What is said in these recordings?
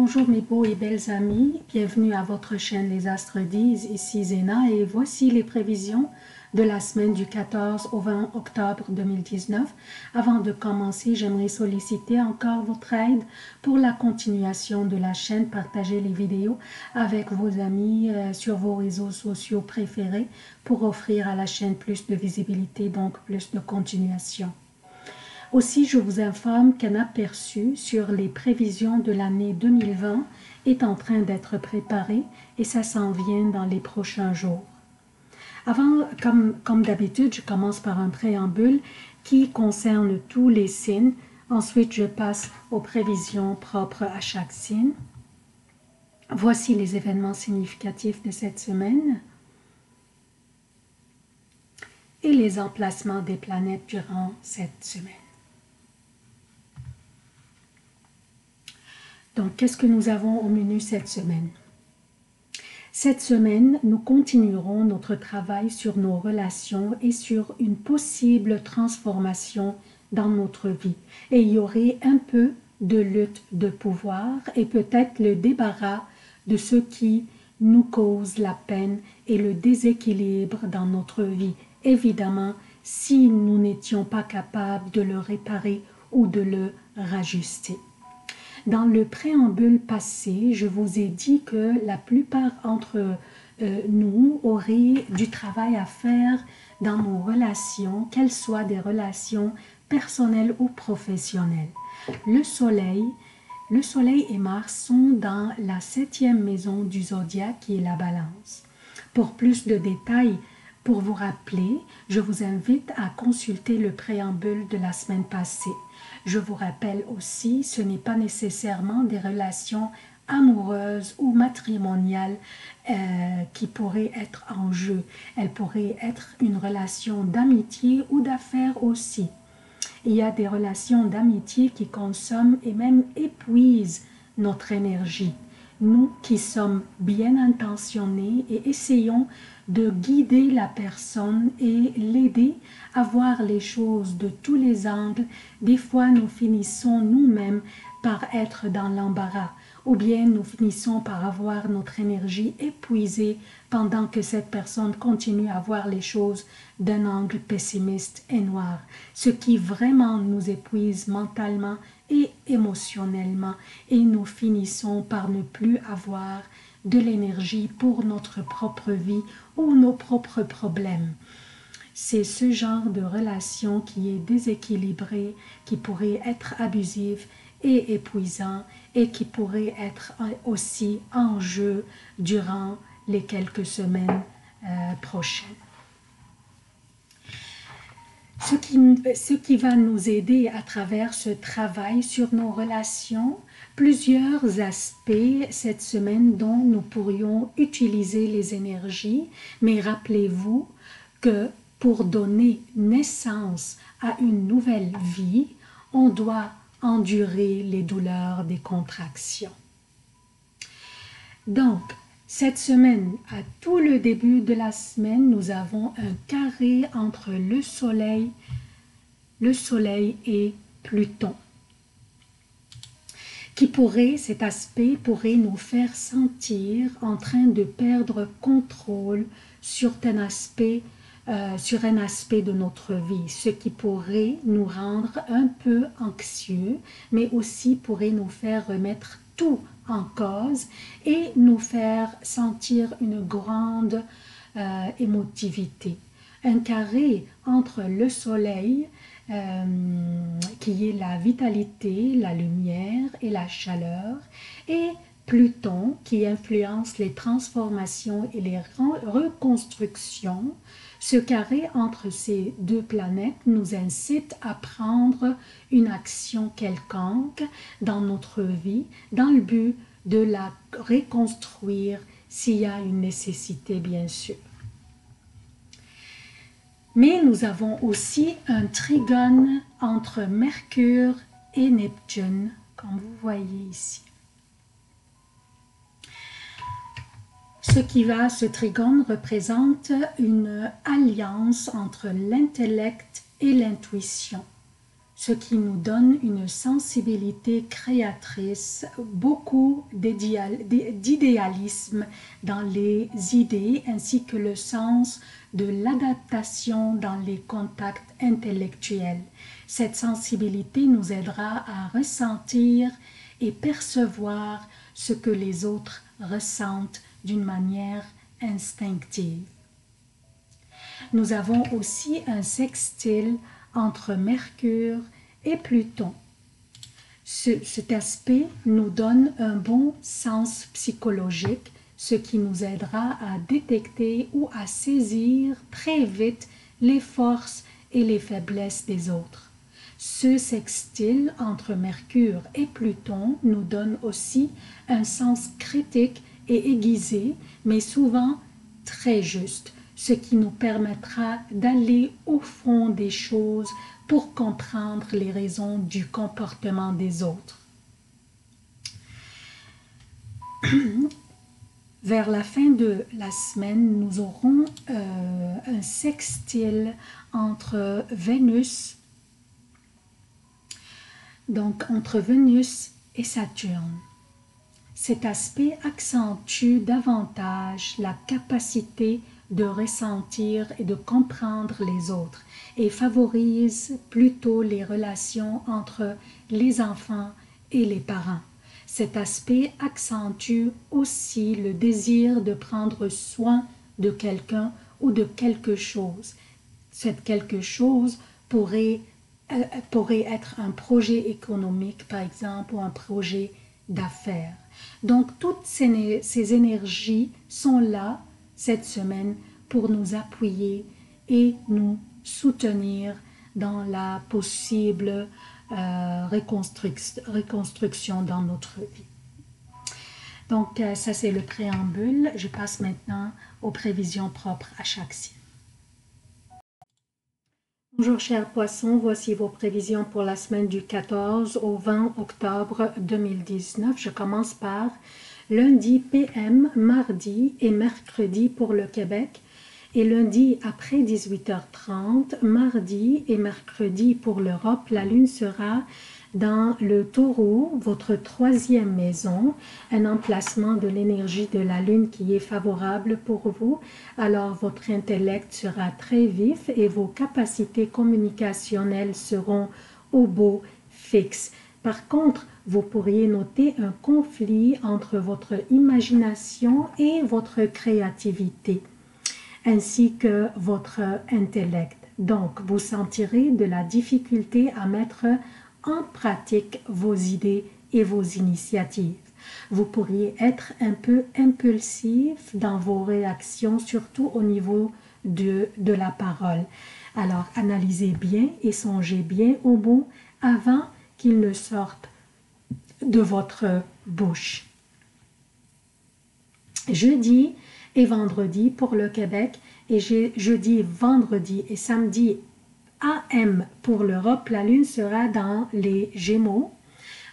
Bonjour mes beaux et belles amis, bienvenue à votre chaîne Les Astres disent, ici Zéna et voici les prévisions de la semaine du 14 au 20 octobre 2019. Avant de commencer, j'aimerais solliciter encore votre aide pour la continuation de la chaîne. Partagez les vidéos avec vos amis sur vos réseaux sociaux préférés pour offrir à la chaîne plus de visibilité, donc plus de continuation. Aussi, je vous informe qu'un aperçu sur les prévisions de l'année 2020 est en train d'être préparé et ça s'en vient dans les prochains jours. Avant, comme d'habitude, je commence par un préambule qui concerne tous les signes. Ensuite, je passe aux prévisions propres à chaque signe. Voici les événements significatifs de cette semaine et les emplacements des planètes durant cette semaine. Donc, qu'est-ce que nous avons au menu cette semaine? Cette semaine, nous continuerons notre travail sur nos relations et sur une possible transformation dans notre vie. Et il y aurait un peu de lutte de pouvoir et peut-être le débarras de ce qui nous cause la peine et le déséquilibre dans notre vie. Évidemment, si nous n'étions pas capables de le réparer ou de le rajuster. Dans le préambule passé, je vous ai dit que la plupart d'entre nous auraient du travail à faire dans nos relations, qu'elles soient des relations personnelles ou professionnelles. Le Soleil et Mars sont dans la 7e maison du zodiaque qui est la Balance. Pour plus de détails, pour vous rappeler, je vous invite à consulter le préambule de la semaine passée. Je vous rappelle aussi, ce n'est pas nécessairement des relations amoureuses ou matrimoniales qui pourraient être en jeu. Elles pourraient être une relation d'amitié ou d'affaires aussi. Il y a des relations d'amitié qui consomment et même épuisent notre énergie. Nous qui sommes bien intentionnés et essayons de guider la personne et l'aider à voir les choses de tous les angles, des fois nous finissons nous-mêmes par être dans l'embarras ou bien nous finissons par avoir notre énergie épuisée pendant que cette personne continue à voir les choses d'un angle pessimiste et noir, ce qui vraiment nous épuise mentalement et émotionnellement et nous finissons par ne plus avoir de l'énergie pour notre propre vie ou nos propres problèmes. C'est ce genre de relation qui est déséquilibré, qui pourrait être abusif et épuisant et qui pourrait être aussi en jeu durant les quelques semaines prochaines. Ce qui va nous aider à travers ce travail sur nos relations, plusieurs aspects cette semaine dont nous pourrions utiliser les énergies, mais rappelez-vous que pour donner naissance à une nouvelle vie, on doit endurer les douleurs des contractions. Donc, cette semaine, à tout le début de la semaine, nous avons un carré entre le Soleil et Pluton. Cet aspect pourrait nous faire sentir en train de perdre contrôle sur un aspect de notre vie, ce qui pourrait nous rendre un peu anxieux, mais aussi pourrait nous faire remettre tout en cause et nous faire sentir une grande émotivité. Un carré entre le Soleil, qui est la vitalité, la lumière et la chaleur, et Pluton, qui influence les transformations et les reconstructions. Ce carré entre ces deux planètes nous incite à prendre une action quelconque dans notre vie, dans le but de la reconstruire s'il y a une nécessité, bien sûr. Mais nous avons aussi un trigone entre Mercure et Neptune, comme vous voyez ici. Ce trigone représente une alliance entre l'intellect et l'intuition. ce qui nous donne une sensibilité créatrice, beaucoup d'idéalisme dans les idées ainsi que le sens de l'adaptation dans les contacts intellectuels. Cette sensibilité nous aidera à ressentir et percevoir ce que les autres ressentent d'une manière instinctive. Nous avons aussi un sextile entre Mercure et Pluton. Cet aspect nous donne un bon sens psychologique, ce qui nous aidera à détecter ou à saisir très vite les forces et les faiblesses des autres. Ce sextile entre Mercure et Pluton nous donne aussi un sens critique et aiguisé, mais souvent très juste, ce qui nous permettra d'aller au fond des choses pour comprendre les raisons du comportement des autres. Vers la fin de la semaine, nous aurons un sextile entre Vénus, donc entre Vénus et Saturne. Cet aspect accentue davantage la capacité de ressentir et de comprendre les autres et favorise plutôt les relations entre les enfants et les parents. Cet aspect accentue aussi le désir de prendre soin de quelqu'un ou de quelque chose. Cette quelque chose pourrait être un projet économique, par exemple, ou un projet d'affaires. Donc, toutes ces énergies sont là cette semaine pour nous appuyer et nous soutenir dans la possible reconstruction dans notre vie. Donc, ça c'est le préambule. Je passe maintenant aux prévisions propres à chaque signe. Bonjour chers poissons, voici vos prévisions pour la semaine du 14 au 20 octobre 2019. Je commence par lundi PM, mardi et mercredi pour le Québec et lundi après 18h30, mardi et mercredi pour l'Europe. La lune sera dans le Taureau, votre troisième maison, un emplacement de l'énergie de la lune qui est favorable pour vous. Alors votre intellect sera très vif et vos capacités communicationnelles seront au beau fixe. Par contre, vous pourriez noter un conflit entre votre imagination et votre créativité, ainsi que votre intellect. Donc, vous sentirez de la difficulté à mettre en pratique vos idées et vos initiatives. Vous pourriez être un peu impulsif dans vos réactions, surtout au niveau de la parole. Alors, analysez bien et songez bien au mot avant qu'il ne sorte de votre bouche. Jeudi et vendredi pour le Québec et jeudi, vendredi et samedi AM pour l'Europe, la lune sera dans les Gémeaux,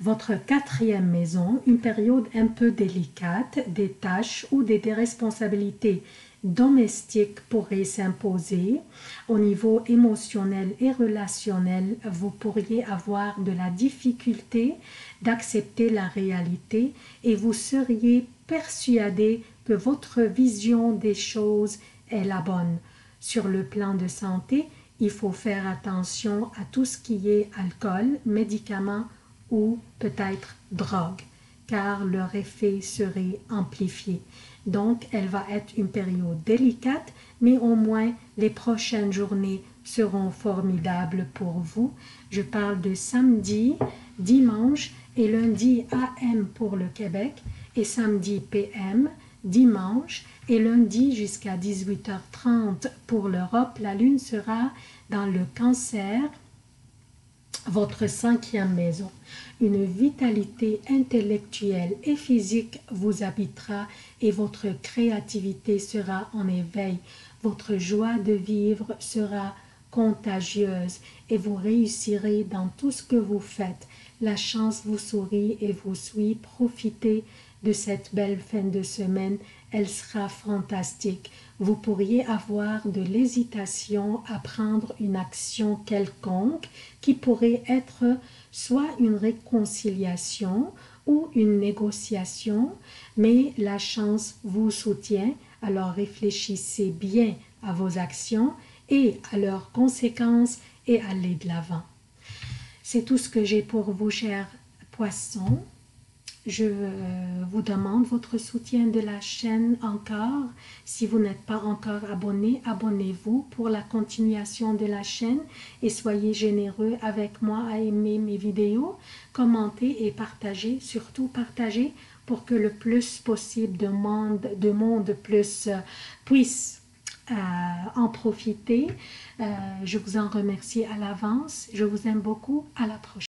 votre quatrième maison, une période un peu délicate, des tâches ou des responsabilités domestiques pourraient s'imposer. Au niveau émotionnel et relationnel, vous pourriez avoir de la difficulté d'accepter la réalité et vous seriez persuadé que votre vision des choses est la bonne. Sur le plan de santé, il faut faire attention à tout ce qui est alcool, médicaments ou peut-être drogue, car leur effet serait amplifié. Donc, elle va être une période délicate, mais au moins les prochaines journées seront formidables pour vous. Je parle de samedi, dimanche et lundi AM pour le Québec et samedi PM, dimanche et lundi jusqu'à 18h30 pour l'Europe. La lune sera dans le Cancer, votre cinquième maison. Une vitalité intellectuelle et physique vous habitera et votre créativité sera en éveil. Votre joie de vivre sera contagieuse et vous réussirez dans tout ce que vous faites. La chance vous sourit et vous suit. Profitez de cette belle fin de semaine, elle sera fantastique. Vous pourriez avoir de l'hésitation à prendre une action quelconque qui pourrait être soit une réconciliation ou une négociation, mais la chance vous soutient, alors réfléchissez bien à vos actions et à leurs conséquences et allez de l'avant. C'est tout ce que j'ai pour vous, chers poissons. Je vous demande votre soutien de la chaîne encore. Si vous n'êtes pas encore abonné, abonnez-vous pour la continuation de la chaîne et soyez généreux avec moi à aimer mes vidéos, commenter et partager, surtout partager pour que le plus possible de monde plus puisse en profiter. Je vous en remercie à l'avance. Je vous aime beaucoup. À la prochaine.